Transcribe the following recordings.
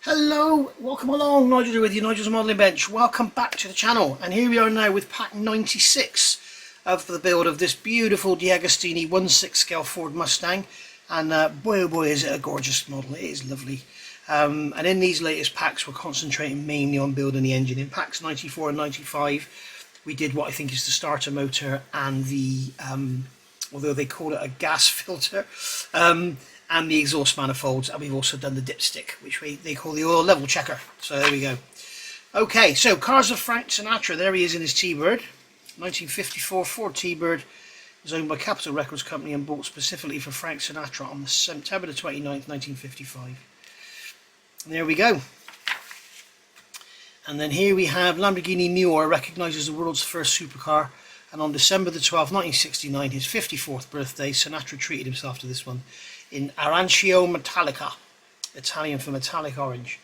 Hello, welcome along, Nigel with you, Nigel's Modelling Bench. Welcome back to the channel, and here we are now with pack 96 of the build of this beautiful DeAgostini 1/6 scale Ford Mustang. And boy oh boy is it a gorgeous model, it is lovely. And in these latest packs we're concentrating mainly on building the engine. In packs 94 and 95 we did what I think is the starter motor and the, although they call it a gas filter, and the exhaust manifolds, and we've also done the dipstick, which they call the oil level checker. So there we go. Okay, so cars of Frank Sinatra. There he is in his T-Bird. 1954 Ford T-Bird was owned by Capitol Records Company and bought specifically for Frank Sinatra on September the 29th, 1955. And there we go. And then here we have Lamborghini Miura, recognised as the world's first supercar. And on December the 12th, 1969, his 54th birthday, Sinatra treated himself to this one in Arancio Metallica, Italian for metallic orange.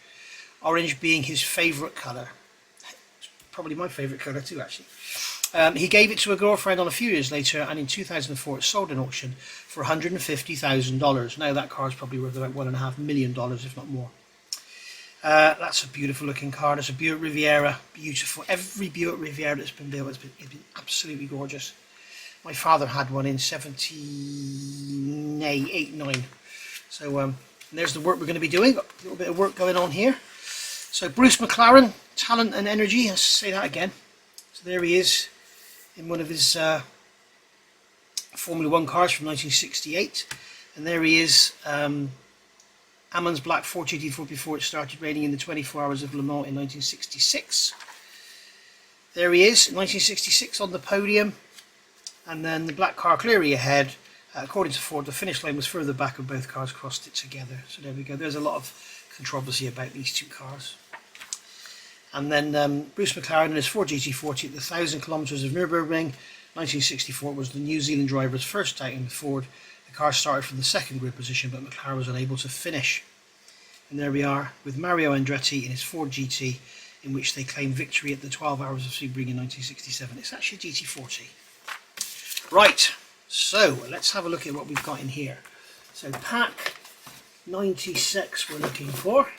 Orange being his favourite colour. It's probably my favourite colour too, actually. He gave it to a girlfriend on a few years later, and in 2004 it sold in auction for $150,000. Now that car is probably worth about $1.5 million, if not more. That's a beautiful looking car. It's a Buick Riviera, beautiful. Every Buick Riviera that's been built has been absolutely gorgeous. My father had one in 78, 9. So and there's the work we're going to be doing. Got a little bit of work going on here. So Bruce McLaren, talent and energy. Let's say that again. So there he is in one of his Formula 1 cars from 1968. And there he is, Ammon's Black Ford GT4 before it started raining in the 24 Hours of Le Mans in 1966. There he is, 1966 on the podium. And then the black car clearly ahead. According to Ford, the finish line was further back and both cars crossed it together. So there we go. There's a lot of controversy about these two cars. And then Bruce McLaren and his Ford GT40 at the 1,000 kilometres of Nürburgring. 1964 was the New Zealand driver's first outing with Ford. The car started from the second grid position, but McLaren was unable to finish. And there we are with Mario Andretti in his Ford GT, in which they claimed victory at the 12 Hours of Sebring in 1967. It's actually a GT40. Right, so let's have a look at what we've got in here. So pack 96 we're looking for.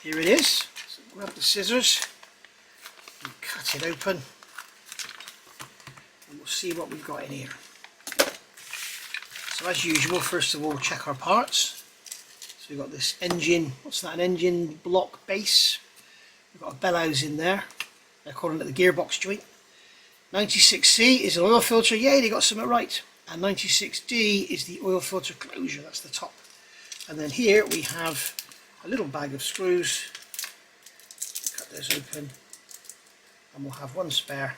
Here it is. So grab the scissors and cut it open, and we'll see what we've got in here. So as usual, first of all, check our parts. So we've got this engine, what's that, an engine block base. We've got a bellows in there. They're calling it the gearbox joint. 96C is an oil filter, yay, they got something right. And 96D is the oil filter closure, that's the top. And then here we have a little bag of screws. Cut those open, and we'll have one spare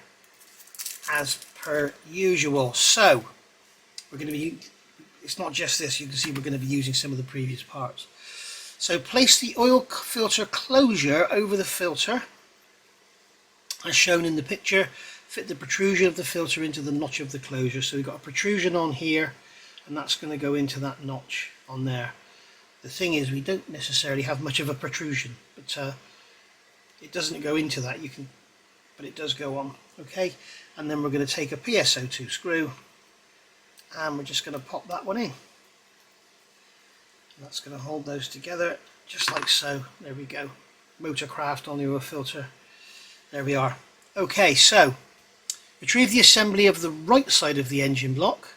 as per usual. So we're going to be, it's not just this, you can see we're going to be using some of the previous parts. So place the oil filter closure over the filter as shown in the picture. Fit the protrusion of the filter into the notch of the closure. So we've got a protrusion on here, and that's going to go into that notch on there. The thing is, we don't necessarily have much of a protrusion, but it doesn't go into that. You can, but it does go on. Okay, and then we're going to take a PSO2 screw, and we're just going to pop that one in. And that's going to hold those together, just like so. There we go. Motorcraft on the oil filter. There we are. Okay, so retrieve the assembly of the right side of the engine block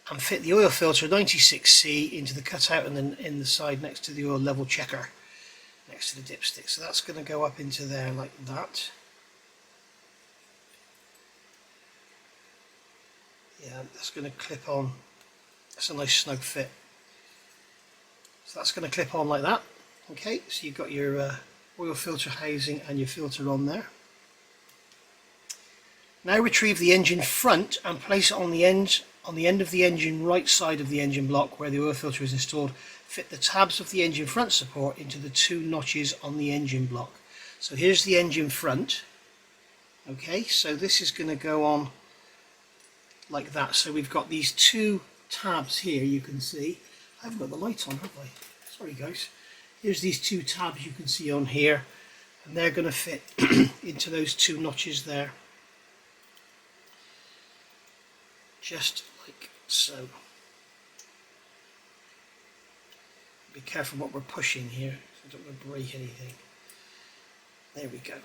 and fit the oil filter 96C into the cutout and then in the side next to the oil level checker next to the dipstick. So that's going to go up into there like that. Yeah, that's going to clip on. That's a nice snug fit. So that's going to clip on like that. Okay, so you've got your oil filter housing and your filter on there. Now retrieve the engine front and place it on the end of the engine right side of the engine block where the oil filter is installed. Fit the tabs of the engine front support into the two notches on the engine block. So here's the engine front. Okay, so this is going to go on like that. So we've got these two tabs here, you can see. I haven't got the light on, have I? Sorry guys. Here's these two tabs you can see on here, and they're going to fit into those two notches there. Just like so. Be careful what we're pushing here, so I don't want to break anything. There we go.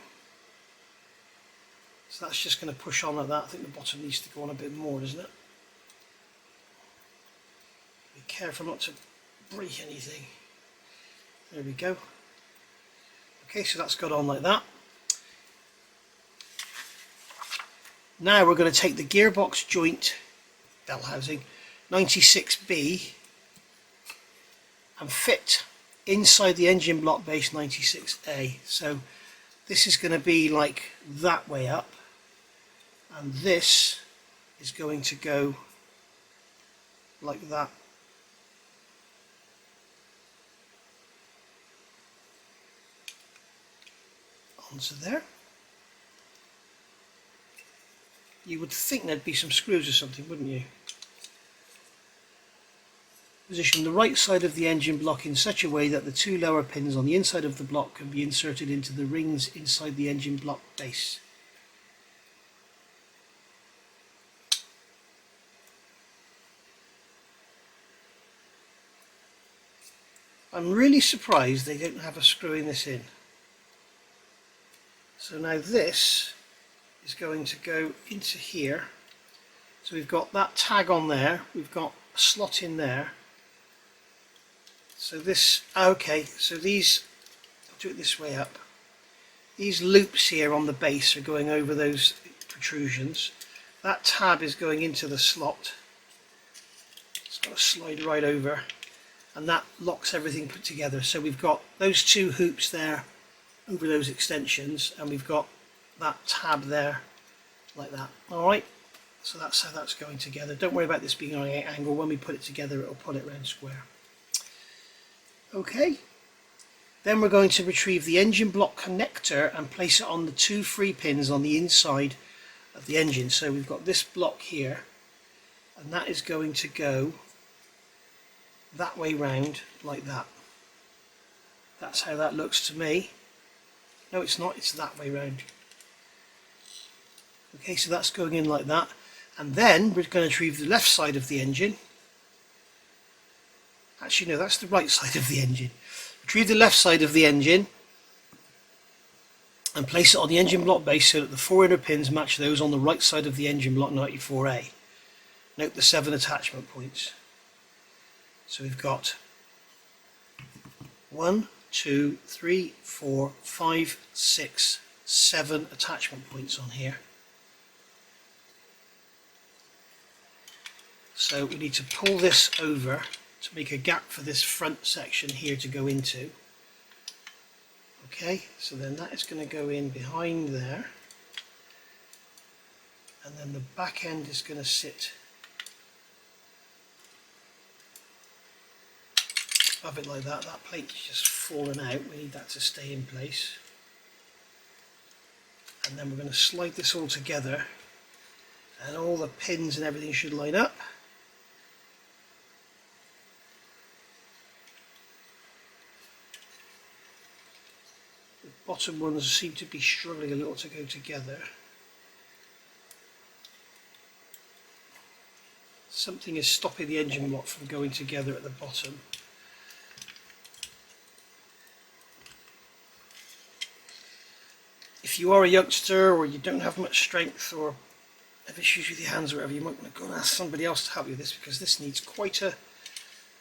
So that's just going to push on like that. I think the bottom needs to go on a bit more, doesn't it? Be careful not to break anything. There we go. Okay, so that's got on like that. Now we're going to take the gearbox joint bell housing 96B and fit inside the engine block base 96A. So this is going to be like that way up, and this is going to go like that. Onto there. You would think there'd be some screws or something, wouldn't you? Position the right side of the engine block in such a way that the two lower pins on the inside of the block can be inserted into the rings inside the engine block base. I'm really surprised they don't have a screwing this in. So now this is going to go into here. So we've got that tag on there, we've got a slot in there. So this, okay, so these, I'll do it this way up. These loops here on the base are going over those protrusions. That tab is going into the slot. It's got to slide right over, and that locks everything put together. So we've got those two hoops there over those extensions, and we've got that tab there like that. Alright, so that's how that's going together. Don't worry about this being on an angle. When we put it together, it'll put it round square. Okay, then we're going to retrieve the engine block connector and place it on the two free pins on the inside of the engine. So we've got this block here, and that is going to go that way round like that. That's how that looks to me. No, it's not, it's that way round. Okay, so that's going in like that, and then we're going to retrieve the left side of the engine. Actually no, that's the right side of the engine. Retrieve the left side of the engine and place it on the engine block base so that the four inner pins match those on the right side of the engine block 94A. Note the 7 attachment points. So we've got 1, 2, 3, 4, 5, 6, 7 attachment points on here. So we need to pull this over to make a gap for this front section here to go into. Okay, so then that is going to go in behind there, and then the back end is going to sit above it like that. That plate's just fallen out, we need that to stay in place. And then we're going to slide this all together, and all the pins and everything should line up. Bottom ones seem to be struggling a little to go together. Something is stopping the engine block from going together at the bottom. If you are a youngster, or you don't have much strength, or have issues with your hands or whatever, you might want to go and ask somebody else to help you with this, because this needs quite a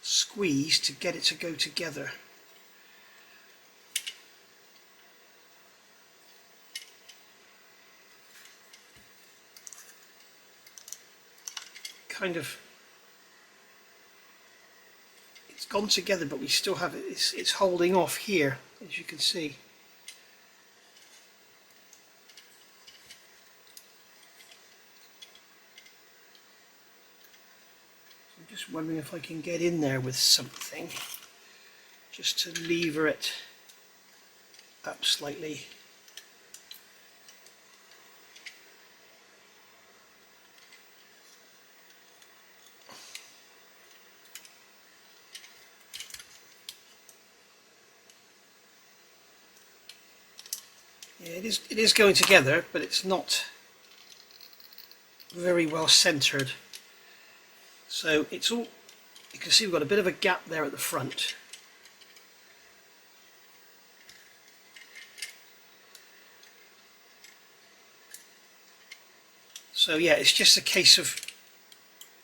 squeeze to get it to go together. Kind of, it's gone together, but we still have it, it's holding off here, as you can see. I'm just wondering if I can get in there with something just to lever it up slightly. Yeah, it is going together, but it's not very well centered. So it's all, you can see we've got a bit of a gap there at the front. So yeah, it's just a case of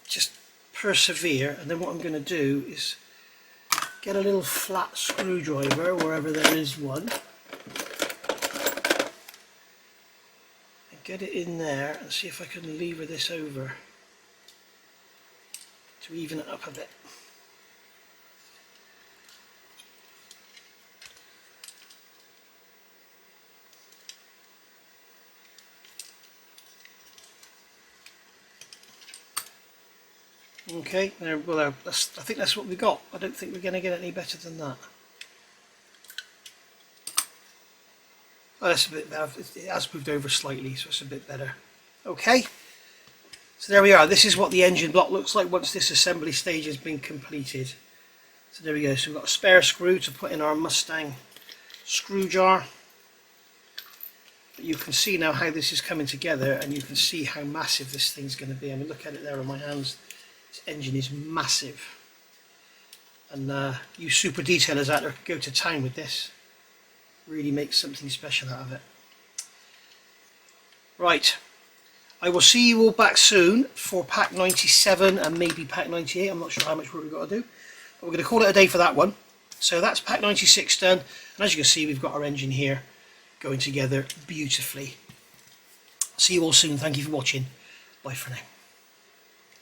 just persevere, and then what I'm going to do is get a little flat screwdriver wherever there is one and get it in there and see if I can lever this over to even it up a bit. Okay, there, well, I think that's what we got. I don't think we're going to get any better than that. Oh, that's a bit better. It has moved over slightly, so it's a bit better. Okay, so there we are. This is what the engine block looks like once this assembly stage has been completed. So there we go. So we've got a spare screw to put in our Mustang screw jar. But you can see now how this is coming together, and you can see how massive this thing's going to be. I mean, look at it there on my hands. This engine is massive. And you super detailers out there could go to town with this. Really make something special out of it. Right, I will see you all back soon for pack 97 and maybe pack 98. I'm not sure how much work we've got to do, but we're going to call it a day for that one. So that's pack 96 done, and as you can see, we've got our engine here going together beautifully. See you all soon. Thank you for watching. Bye for now.